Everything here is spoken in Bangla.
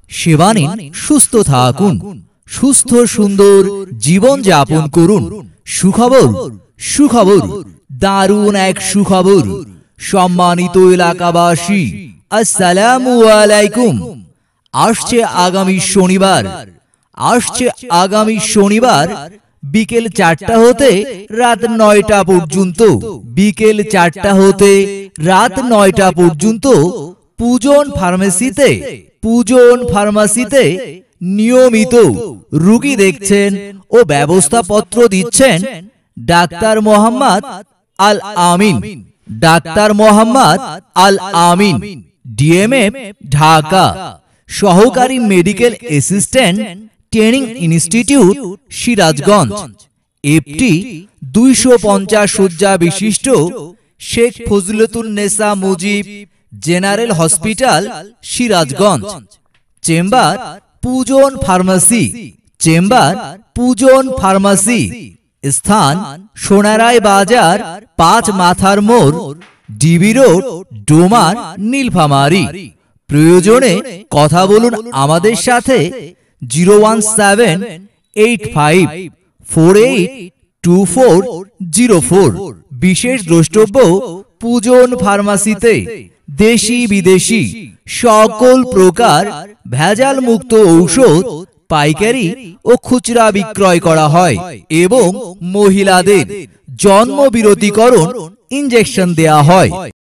সেবা নিন, সুস্থ থাকুন, সুস্থ সুন্দর জীবন যাপন করুন। সুখবর, সুখবর, দারুণ এক সুখবর। সম্মানিত এলাকাবাসী, আসসালামু আলাইকুম। আসছে আগামী শনিবার বিকেল 4টা হতে রাত 9টা পর্যন্ত, বিকেল 4টা হতে রাত 9টা পর্যন্ত পূজন ফার্মেসিতে নিয়মিত রোগী দেখছেন ও ব্যবস্থাপত্র দিচ্ছেন ডাক্তার মোহাম্মদ আল আমিন, ডিএমএফ, ঢাকা। সহকারী medical assistant, training institute, Sirajganj. FT 250 শয্যা বিশিষ্ট Sheikh Fazilatunnesa Mujib general hospital, Sirajganj. Chamber Pujan pharmacy. স্থান সোনারায় বাজার, 5 মাথার মোড়, ডিবি রোড, ডোমার, নীলফামারী। প্রয়োজনে কথা বলুন আমাদের সাথে 01785482404। বিশেষ দ্রষ্টব্য, পূজন ফার্মেসিতে দেশি বিদেশি সকল প্রকার ভেজাল মুক্ত ঔষধ পাইকারি ও খুচরা বিক্রয় করা হয় এবং মহিলাদের জন্ম বিরতিকরণ ইনজেকশন দেয়া হয়।